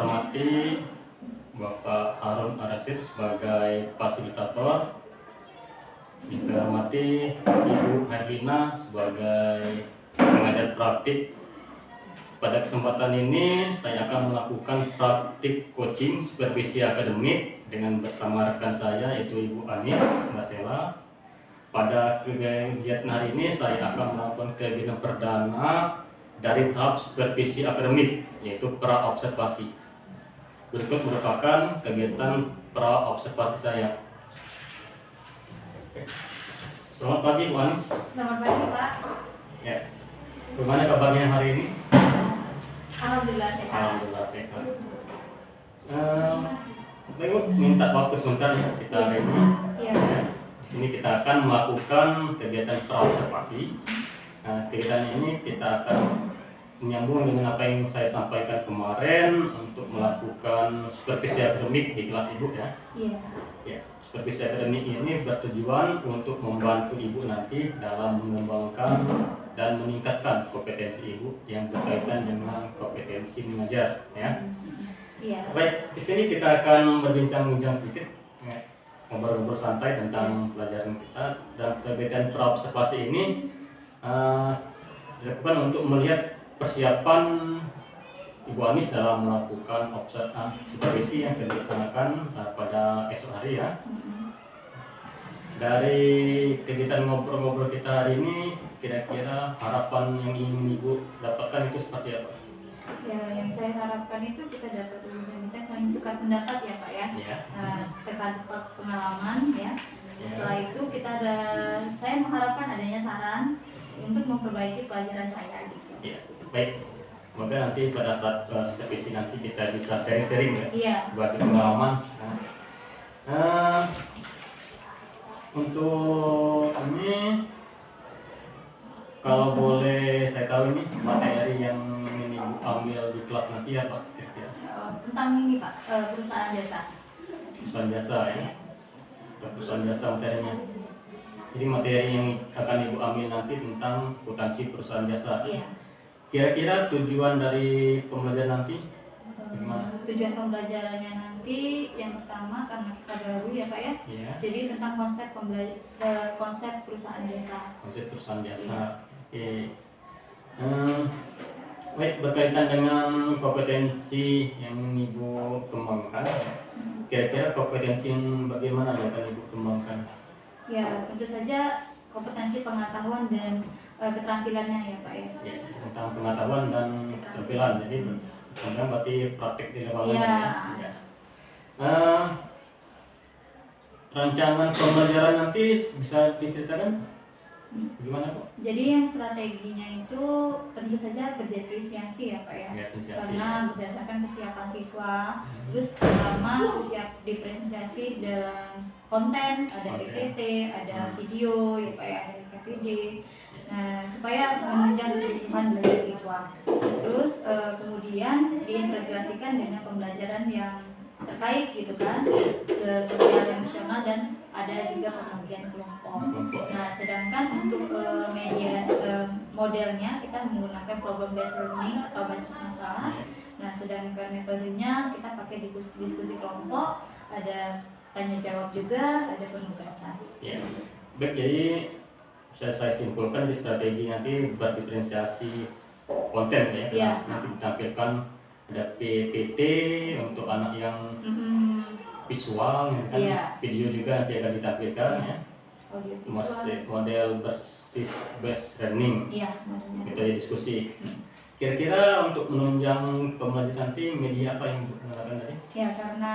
hormati Bapak Harun Ar-Rasyid sebagai fasilitator, saya hormati Ibu Herlina sebagai pengajar praktik. Pada kesempatan ini saya akan melakukan praktik coaching supervisi akademik dengan bersama rekan saya yaitu Ibu Anis Masela. Pada kegiatan hari ini saya akan melakukan kegiatan perdana dari tahap supervisi akademik yaitu pra-observasi. Berikut merupakan kegiatan pra-observasi saya. Selamat pagi, Bu Anis. Selamat pagi, Pak. Ya. Bagaimana kabarnya hari ini? Alhamdulillah sehat. Alhamdulillah sehat. Baik, minta waktu sebentar ya kita hari ini. Iya. Ya. Di sini kita akan melakukan kegiatan pra-observasi. Nah, kegiatan ini kita akan menyambung dengan apa yang saya sampaikan kemarin untuk melakukan supervisi akademik di kelas Ibu ya. Iya. Ya, supervisi akademik ini bertujuan untuk membantu Ibu nanti dalam mengembangkan dan meningkatkan kompetensi Ibu yang berkaitan dengan kompetensi mengajar ya. Iya. Baik, di sini kita akan berbincang-bincang sedikit ya, ngobrol-ngobrol santai tentang pelajaran kita, dan kegiatan pra-observasi ini dilakukan untuk melihat persiapan Ibu Anis dalam melakukan supervisi yang akan dilaksanakan pada esok hari ya. Dari kegiatan ngobrol-ngobrol kita hari ini, kira-kira harapan yang ingin Ibu dapatkan itu seperti apa? Ya, yang saya harapkan itu kita dapat berbincang-bincang menentukan pendapat ya, Pak ya. Ya. Terkait pengalaman ya. Ya. Setelah itu saya mengharapkan adanya saran untuk memperbaiki pelajaran saya gitu. Ya. Baik. Semoga nanti pada saat supervisi nanti kita bisa sharing-sharing ya. Iya. Buat pengalaman. Untuk ini, kalau boleh saya tahu ini materi yang ingin Ibu ambil di kelas nanti apa kira-kira? Tentang ini Pak, perusahaan jasa. Perusahaan jasa ya. Perusahaan jasa materinya. Jadi materi yang akan Ibu ambil nanti tentang akuntansi perusahaan jasa. Iya. Kira-kira tujuan dari pembelajaran nanti bagaimana? Tujuan pembelajarannya nanti yang pertama karena kita baru ya Pak ya. Iya. Jadi tentang konsep perusahaan jasa. Konsep perusahaan jasa. Oke. Baik, berkaitan dengan kompetensi yang Ibu kembangkan, kira-kira kompetensi yang bagaimana yang akan Ibu kembangkan? Ya, tentu saja kompetensi pengetahuan dan keterampilannya ya Pak ya. Ya, tentang pengetahuan dan keterampilan. Jadi kemudian berarti praktik di lapangan. Iya. Ya. Rancangan pembelajaran nanti bisa diceritakan gimana Pak? Jadi yang strateginya itu tentu saja berdifferensiasi ya Pak ya. Karena berdasarkan kesiapan siswa, terus pertama diferensiasi dalam konten, ada PPT, ada video ya Pak ya, ada KPD. Nah, supaya menunjang kebutuhan belajar siswa. Terus kemudian diintegrasikan dengan pembelajaran yang terkait gitu kan, sosial emosional, dan ada juga pembagian kelompok. Nah, sedangkan untuk modelnya kita menggunakan problem based learning atau basis masalah. Nah, sedangkan metodenya kita pakai diskusi kelompok, ada tanya jawab juga, ada penugasan. Ya. Baik, jadi saya simpulkan di strategi nanti berdiferensiasi konten ya. Ya. Nanti ditampilkan ada PPT untuk anak yang visual ya kan, video juga nanti akan ditampilkan ya. Model basis based learning. Iya, Metode diskusi. Kira-kira untuk menunjang pembelajaran nanti media apa yang digunakan tadi? Ya, karena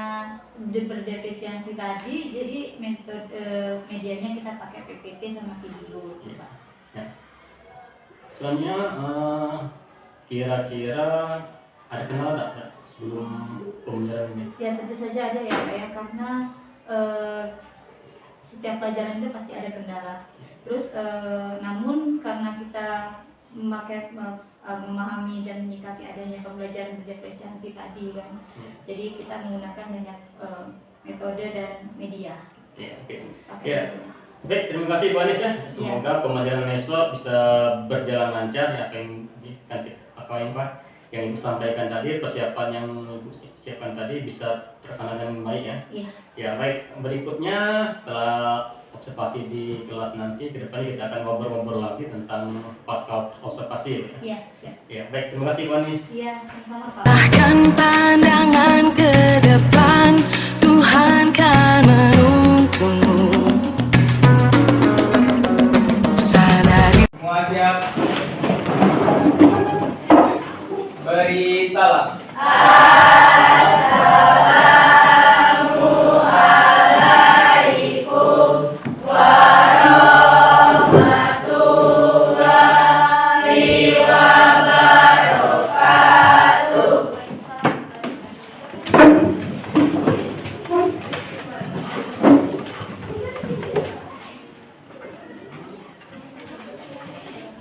berdefisiensi tadi, jadi metode medianya kita pakai PPT sama video. Ya. Ya. Selanjutnya kira-kira ada kendala tidak sebelum pembelajaran ini? Ya, tentu saja ada ya Pak ya, karena setiap pelajaran itu pasti ada kendala. Terus namun karena kita memahami dan menyikapi adanya pembelajaran berdifferensiasi tadi kan, jadi kita menggunakan banyak metode dan media. Ya, oke. Ya. Baik, terima kasih Bu Anis ya. Semoga pembelajaran besok bisa berjalan lancar ya, apa yang yang Ibu sampaikan tadi, persiapan yang Ibu siapkan tadi bisa terlaksana dengan baik ya. Iya. Ya baik, berikutnya setelah observasi di kelas nanti ke depan kita akan ngobrol-ngobrol lagi tentang pasca observasi. Iya, siap. Ya baik, terima kasih Bu Anis. Iya, sama-sama Pak. Arahkan pandangan ke depan, Tuhan kan menuntunmu. Sadari. Semua siap? Beri salam.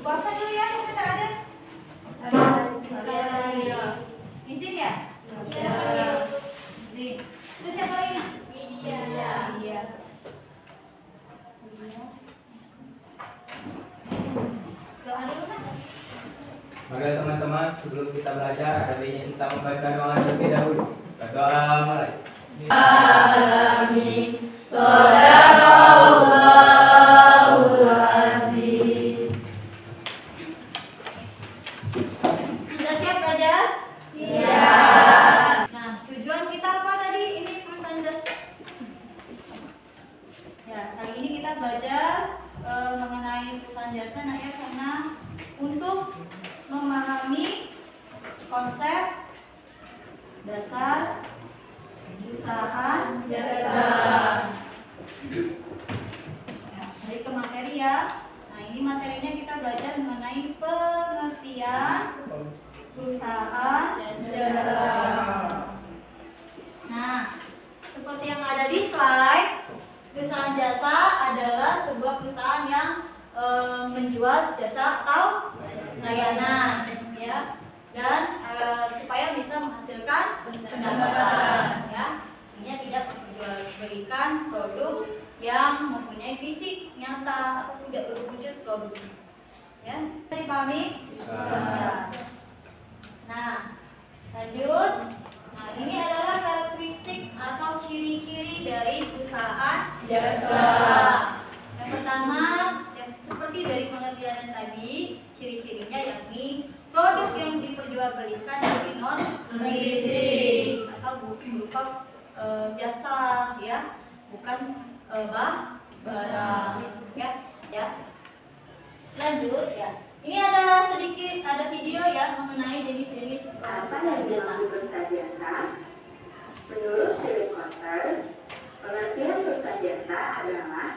Puasa dulu ya, sampai tak ada. Izin ya? Iya. Izin. Terus siapa lagi nak? Iya. Doa dulu kan? Mari teman-teman, sebelum kita belajar, ada baiknya kita membaca doa terlebih dahulu. Berdoa mulai. Sudah siap belajar? Siap. Nah, tujuan kita apa tadi? Ini perusahaan jasa. Ya, kali ini kita belajar mengenai perusahaan jasa, nah ya, karena untuk memahami konsep dasar perusahaan jasa. Ya, balik ke materi ya. Nah, ini materinya kita belajar mengenai pengertian perusahaan jasa. Nah, seperti yang ada di slide, perusahaan jasa adalah sebuah perusahaan yang menjual jasa atau layanan, ya, dan supaya bisa menghasilkan pendapatan, ya. Artinya tidak memperjualbelikan produk yang mempunyai fisik nyata atau tidak berwujud produk. Ya, bisa dipahami? Bisa. Nah, lanjut. Nah, ini adalah karakteristik atau ciri-ciri dari perusahaan jasa. Yang pertama, yang seperti dari pengertian tadi, ciri-cirinya yakni produk yang diperjualbelikan dari non fisik atau berupa jasa, ya, bukan barang, ya. Lanjut, ya. Ini ada video ya mengenai jenis-jenis perusahaan jasa. Menurut Philip Kotler, pengertian perusahaan jasa adalah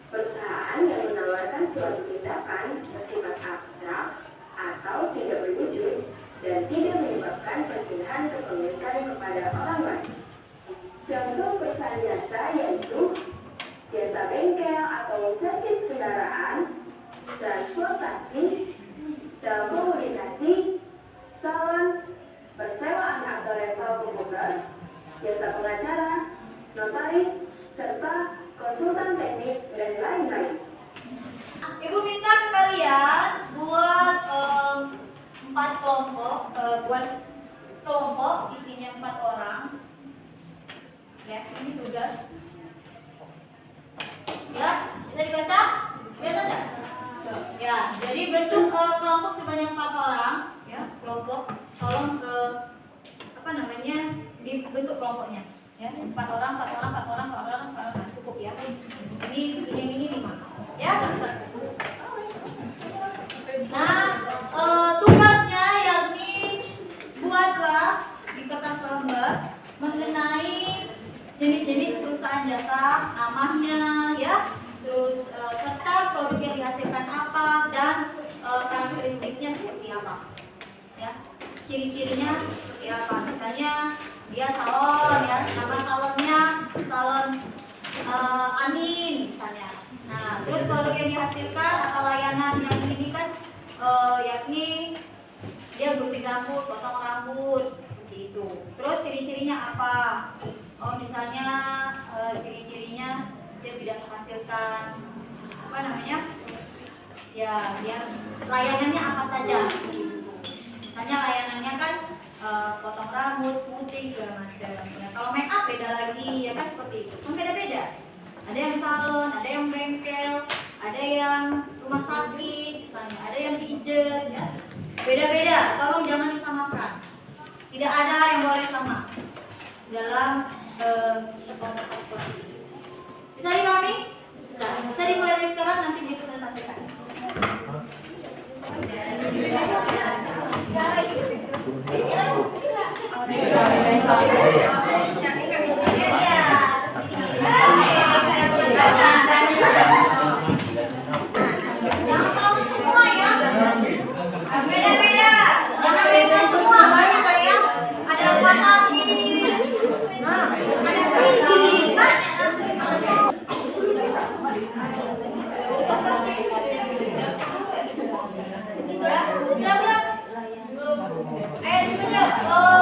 perusahaan yang menawarkan suatu tindakan bersifat abstrak atau tidak berwujud dan tidak menyebabkan perpindahan kepemilikan kepada orang lain. Contoh perusahaan jasa yaitu jasa bengkel atau servis kendaraan, transportasi, telekomunikasi, salon, persewaan atau rental komputer, jasa pengacara, notaris, serta konsultan teknis dan lain-lain. Ibu minta ke kalian buat 4 kelompok, buat kelompok isinya 4 orang. Ya, ini tugas. Ya, bisa dibaca? Lihat aja. Ya, jadi bentuk kelompok sebanyak 4 orang. Ya, kelompok. Tolong ke dibentuk kelompoknya. Ya, 4 orang. Cukup ya. Ini yang ini 5. Ya. Nah, tugasnya yakni buatlah di kertas lembar mengenai jenis-jenis perusahaan jasa, namanya, ya, terus serta produk yang dihasilkan apa dan karakteristiknya seperti apa, ya, ciri-cirinya seperti apa. Misalnya dia salon, ya, nama salonnya salon Amin misalnya. Nah, terus produk yang dihasilkan atau layanan yang ini kan yakni dia gunting rambut, potong rambut, seperti itu. Terus ciri-cirinya apa? Oh, misalnya ciri-cirinya dia tidak menghasilkan apa namanya? Ya, dia layanannya apa saja? Misalnya layanannya kan potong rambut, smoothing segala macam. Nah, kalau make up beda lagi, ya kan seperti itu. Kan beda-beda. Ada yang salon, ada yang bengkel, ada yang rumah sakit, misalnya, ada yang pijet, ya. Beda-beda. Tolong jangan disamakan. Tidak ada yang boleh sama dalam sektor. Bisa dipahami? Bisa dimulai dari sekarang, nanti dipresentasikan. Jangan tahu semua ya. Beda-beda. Jangan beda semua. Banyak ya. Ada rumah sakit. Ada klinik. Banyak.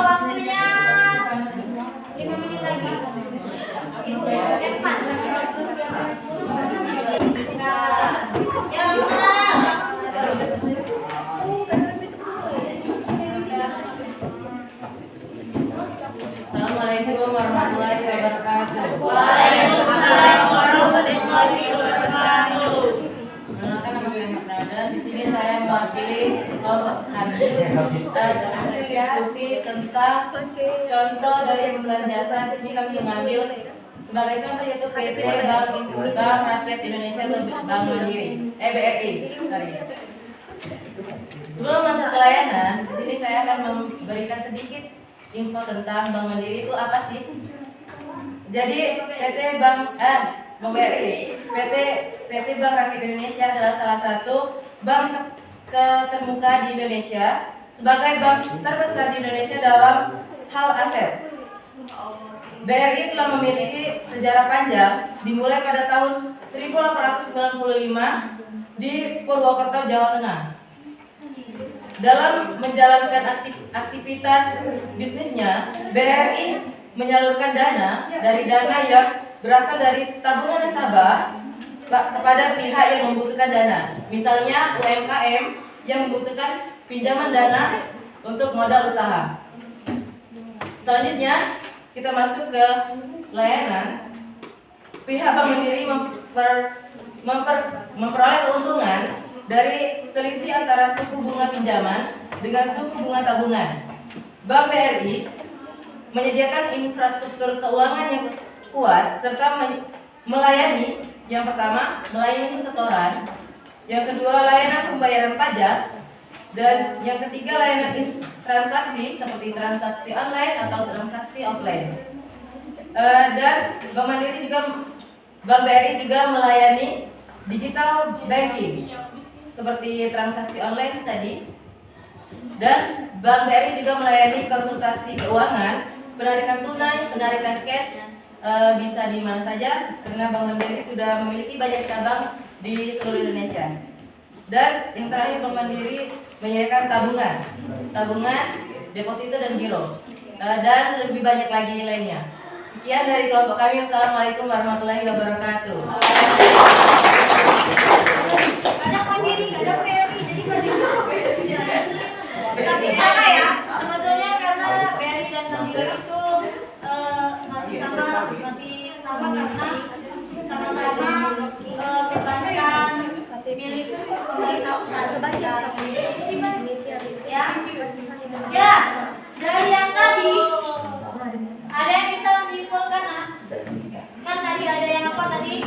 Waktunya 5 menit lagi. Pas. Yang mana? Assalamualaikum warahmatullahi wabarakatuh. Waalaikumsalam warahmatullahi wabarakatuh. Perkenalkan, nama saya Makrada. Di sini saya mewakili kelompok kami hasil diskusi tentang contoh dari perusahaan jasa. Di sini kami mengambil sebagai contoh yaitu PT Bank Rakyat Indonesia atau Bank Mandiri, BRI. Sebelum masuk ke layanan, di sini saya akan memberikan sedikit info tentang Bank Mandiri itu apa sih? Jadi PT Bank Rakyat Indonesia adalah salah satu bank terkemuka di Indonesia sebagai bank terbesar di Indonesia dalam hal aset. BRI telah memiliki sejarah panjang dimulai pada tahun 1895 di Purwokerto, Jawa Tengah. Dalam menjalankan aktivitas bisnisnya, BRI menyalurkan dana dari dana yang berasal dari tabungan nasabah kepada pihak yang membutuhkan dana. Misalnya UMKM yang membutuhkan pinjaman dana untuk modal usaha. Selanjutnya kita masuk ke layanan. Pihak Bank Mandiri memperoleh keuntungan dari selisih antara suku bunga pinjaman dengan suku bunga tabungan. Bank BRI menyediakan infrastruktur keuangan yang kuat serta melayani, yang pertama melayani setoran, yang kedua layanan pembayaran pajak, dan yang ketiga layanan transaksi seperti transaksi online atau transaksi offline. Dan Bank BRI juga melayani digital banking seperti transaksi online tadi. Dan Bank BRI juga melayani konsultasi keuangan, penarikan tunai, penarikan cash, bisa di mana saja karena Bank Mandiri sudah memiliki banyak cabang di seluruh Indonesia. Dan yang terakhir, Bank Mandiri menyediakan tabungan, deposito dan giro, dan lebih banyak lagi lainnya. Sekian dari kelompok kami. Wassalamualaikum warahmatullahi wabarakatuh. Ada Mandiri, ada BRI, jadi Mandiri. Tapi sama ya, sebetulnya karena BRI dan Mandiri itu masih sama karena sama-sama perbankan milik pemerintah pusat. Ya, dari yang tadi ada yang bisa menyimpulkan kan tadi ada yang apa tadi?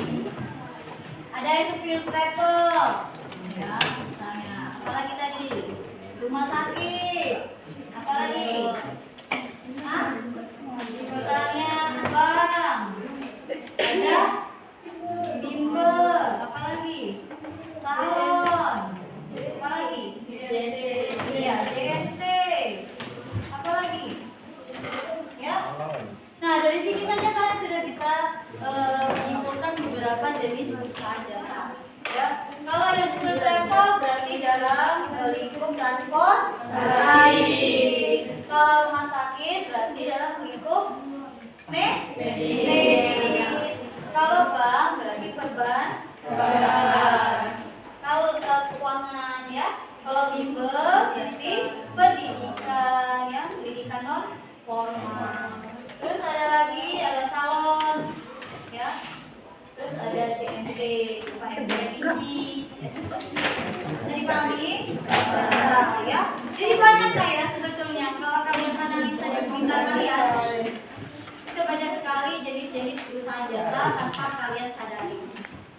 Ada yang supir travel, ya misalnya. Apalagi tadi rumah sakit, apalagi? Misalnya bank, ada bimbel, apalagi? Salon, apalagi? Iya, JNT, apalagi? Ya. Nah, dari sini saja kalian sudah bisa menyimpulkan beberapa jenis perusahaan jasa. Ya, kalau yang supir travel berarti dalam lingkup transportasi. Kalau rumah sakit berarti dalam lingkup medis. Kalau bank berarti perbankan. Kalau keuangan ya, kalau bimbel berarti pendidikan ya, pendidikan tanpa kalian sadari.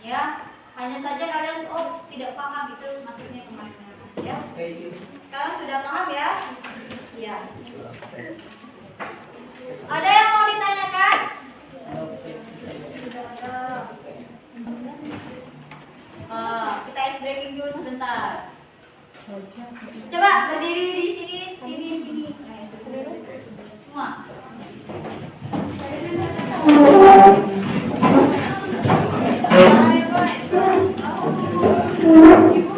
Ya, hanya saja kalian tidak paham itu maksudnya kemana. Ya, sekarang sudah paham ya? Ya. Ada yang mau ditanyakan? Kita ice breaking dulu sebentar. Coba berdiri di sini. Semua.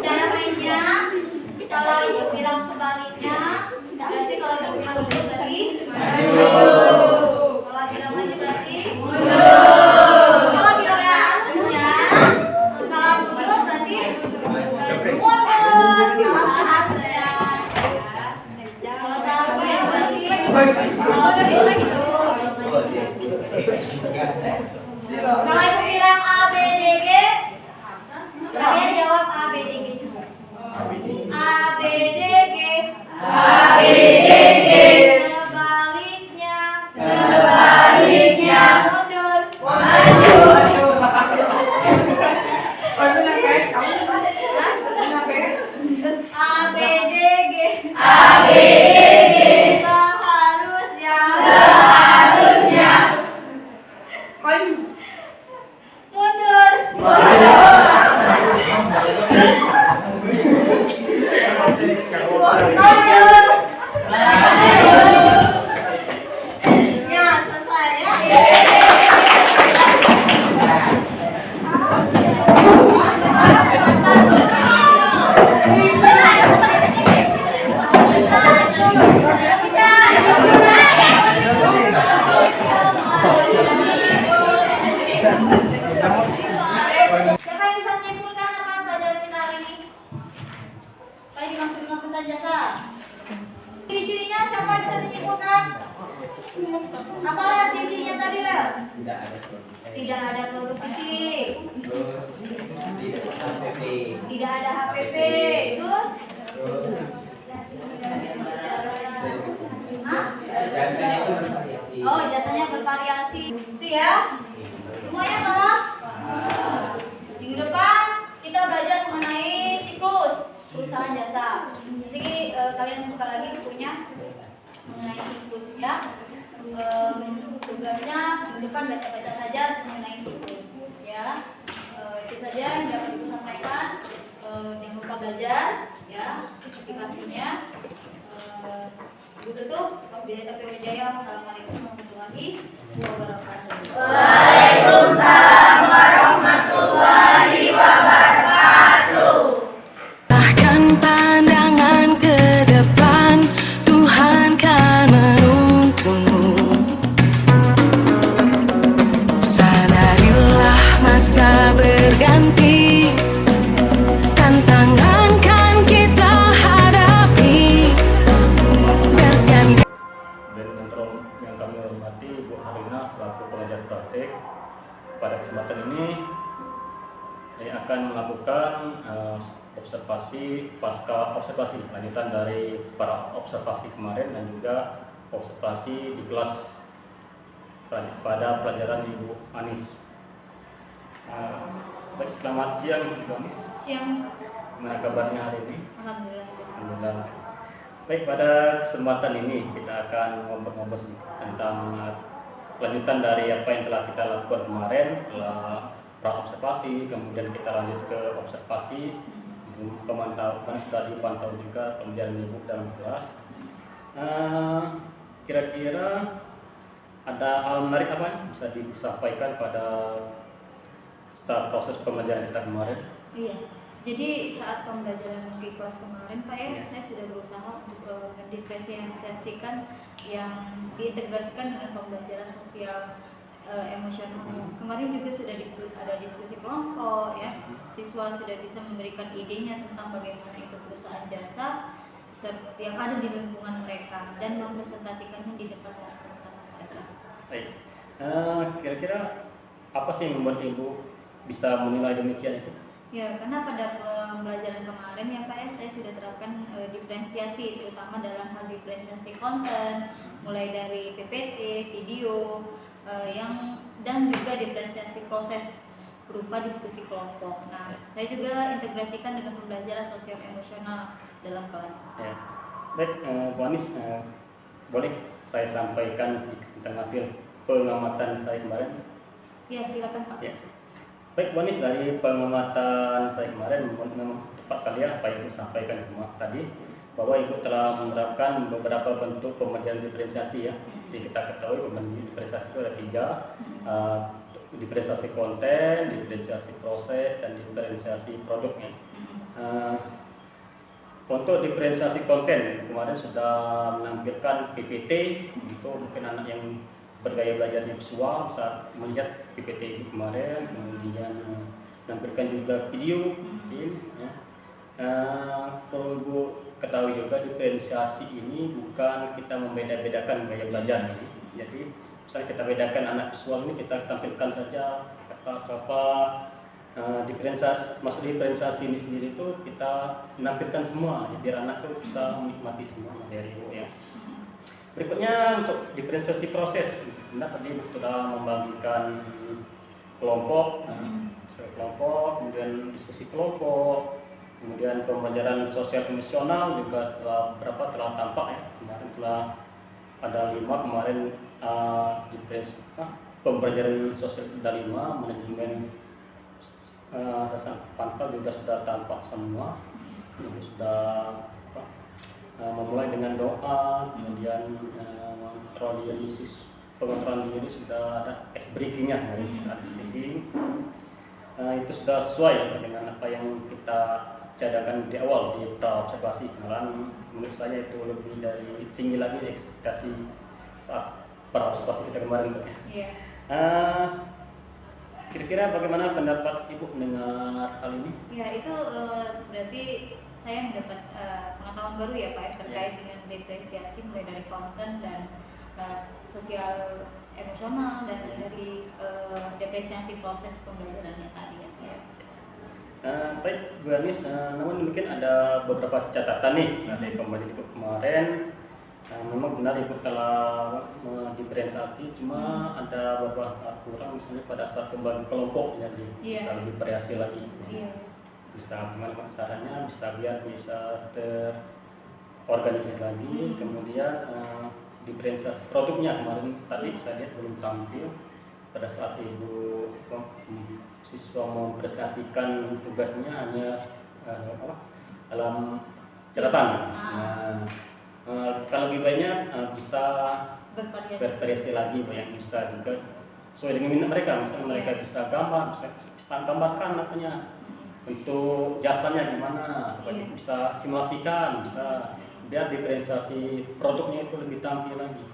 Cara mainnya, kalau ibu bilang sebaliknya, berarti kalau ibu bilang mundur berarti maju. Kalau bilang maju berarti mundur. Kalau bilang harusnya, kalau mundur berarti mundur. Kalau seharusnya, kalau seharusnya berarti kalau mundur gitu. Kalau ibu bilang A B D G, kalian jawab A B D G juga. A B D G. A B D G. Sebaliknya. Mundur. Maju. A B D G. A B D G. Seharusnya. Mundur. Ya, selesai ya. Siapa yang bisa menyimpulkan apa pelajaran kita hari ini? Apa yang dimaksud dengan pesan jasa? Ciri-cirinya siapa yang bisa menyimpulkan? Apa ciri-cirinya tadi, Lel? Tidak ada produk fisik. Terus tidak HPP. Tidak ada HPP. Terus? Hah? Jasanya itu bervariasi. Oh, jasanya bervariasi. Itu ya. Semuanya paham? Minggu depan kita belajar mengenai siklus perusahaan jasa. Jadi kalian buka lagi bukunya mengenai siklus ya. Tugasnya minggu depan baca-baca saja mengenai siklus ya. Itu saja yang dapat ibu sampaikan. Jangan lupa belajar ya aplikasinya. Ibu tutup. Wabillahi taufiq wal hidayah. Wassalamualaikum warahmatullahi wabarakatuh. Waalaikumsalam warahmatullahi wabarakatuh. Arahkan pandangan ke depan, Tuhan kan menuntunmu. Sadarilah masa berganti, tantangan kan kita hadapi. Berganti Dan yang kami hormati Ibu Harina selaku pengajar praktik. Pada kesempatan ini saya akan melakukan observasi pasca observasi lanjutan dari para observasi kemarin dan juga observasi di kelas pada pelajaran Ibu Anis. Baik, selamat siang Ibu Anis. Siang. Gimana kabarnya hari ini? Alhamdulillah. Alhamdulillah. Baik, pada kesempatan ini kita akan ngobrol-ngobrol sedikit tentang lanjutan dari apa yang telah kita lakukan kemarin, telah pra-observasi, kemudian kita lanjut ke observasi, pemantauan sudah dipantau juga pembelajaran Ibu dalam kelas. Kira-kira ada hal menarik apa yang bisa disampaikan pada setelah proses pembelajaran kita kemarin? Iya. Jadi saat pembelajaran di kelas kemarin Pak ya, saya sudah berusaha untuk mendiferensiasikan yang diintegrasikan dengan pembelajaran sosial emosional. Kemarin juga sudah ada diskusi kelompok ya. Siswa sudah bisa memberikan idenya tentang bagaimana ikut perusahaan jasa yang ada di lingkungan mereka dan mempresentasikannya di depan teman-teman mereka. Baik. Kira-kira apa sih yang membuat Ibu bisa menilai demikian itu? Ya, karena pada pembelajaran kemarin ya Pak ya, saya sudah terapkan diferensiasi, terutama dalam hal diferensiasi konten, mulai dari PPT, video, dan juga diferensiasi proses berupa diskusi kelompok. Nah, saya juga integrasikan dengan pembelajaran sosial emosional dalam kelas. Ya. Baik, Bu Anis, boleh saya sampaikan sedikit tentang hasil pengamatan saya kemarin? Ya, silakan Pak. Ya. Baik, Bu Anis, dari pengamatan saya kemarin memang tepat sekali ya apa yang disampaikan tadi, bahwa Ibu telah menerapkan beberapa bentuk pembelajaran diferensiasi ya. Jadi kita ketahui pembelajaran diferensiasi itu ada 3, diferensiasi konten, diferensiasi proses, dan diferensiasi produknya. Untuk diferensiasi konten kemarin sudah menampilkan PPT, itu mungkin anak yang bergaya belajar visual bisa melihat PPT kemarin, kemudian menampilkan juga video mungkin ya. Perlu Ibu ketahui juga diferensiasi ini bukan kita membeda-bedakan gaya belajar. Jadi misalnya kita bedakan anak visual ini kita tampilkan saja kertas apa. Maksud diferensiasi ini sendiri itu kita menampilkan semua ya, biar anak tuh bisa menikmati semua materi Ibu ya. Berikutnya untuk diferensiasi proses, benar tadi Ibu sudah membagikan kelompok, kelompok, kemudian diskusi kelompok, kemudian pembelajaran sosial emosional juga telah tampak ya. Kemarin telah ada 5 kemarin pembelajaran sosial ada 5, manajemen pantau juga sudah tampak semua. Sudah memulai dengan doa, kemudian pengontrolan diri sudah ada ice breaking-nya, itu sudah sesuai ya, dengan apa yang kita cadangkan di awal di observasi. Karena menurut saya itu lebih dari tinggi lagi ekspektasi saat observasi kita kemarin. Kira-kira bagaimana pendapat Ibu mendengar hal ini? Ya, itu berarti saya mendapat pengetahuan baru ya Pak terkait dengan diferensiasi mulai dari konten dan sosial emosional dan dari diferensiasi proses pembelajarannya tadi ya. Baik Bu Anis, namun mungkin ada beberapa catatan nih dari pembelajaran Ibu kemarin. Memang benar Ibu telah mendiferensiasi, cuma ada beberapa hal kurang, misalnya pada saat pembagi kelompok jadi bisa lebih variasi lagi. Bisa gimana caranya, bisa biar bisa terorganisir lagi. Kemudian diferensiasi produknya kemarin tadi saya lihat belum tampil pada saat Ibu siswa mempresentasikan tugasnya hanya dalam catatan. Kalau lebih banyak bisa bervariasi lagi, banyak bisa juga sesuai dengan minat mereka. Misalnya mereka bisa gambar, bisa gambarkan namanya untuk jasanya gimana, bisa simulasikan, bisa biar diferensiasi produknya itu lebih tampil lagi.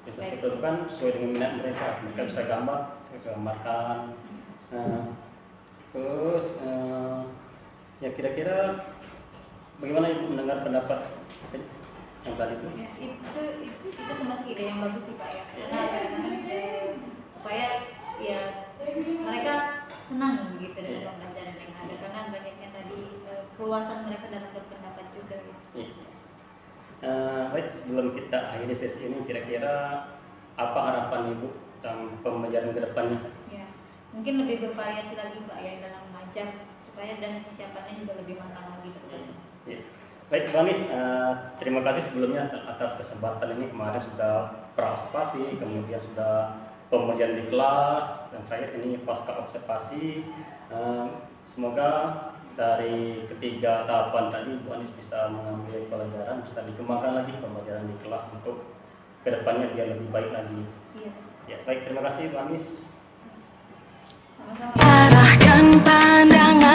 Diferensiasi produk kan sesuai dengan minat mereka, mereka bisa gambarkan. Terus ya kira-kira bagaimana Ibu mendengar pendapat yang tadi itu? Ya, itu termasuk ide yang bagus sih Pak ya. Karena kadang-kadang supaya ya mereka senang gitu dalam pembelajaran yang ada, karena banyaknya tadi keluasan mereka dalam berpendapat juga gitu. Baik, sebelum kita akhiri sesi ini, kira-kira apa harapan Ibu tentang pembelajaran ke depannya? Ya, mungkin lebih bervariasi lagi Pak ya dalam mengajar, supaya dan persiapannya juga lebih matang lagi ya. Baik Bu Anis, terima kasih sebelumnya atas kesempatan ini. Kemarin sudah praobservasi, kemudian sudah pembelajaran di kelas, dan terakhir ini pasca observasi. Semoga dari ketiga tahapan tadi Bu Anis bisa mengambil pelajaran, bisa dikembangkan lagi pembelajaran di kelas untuk kedepannya biar lebih baik lagi. Ya, baik, terima kasih Bu Anis. Sama-sama. Arahkan pandangan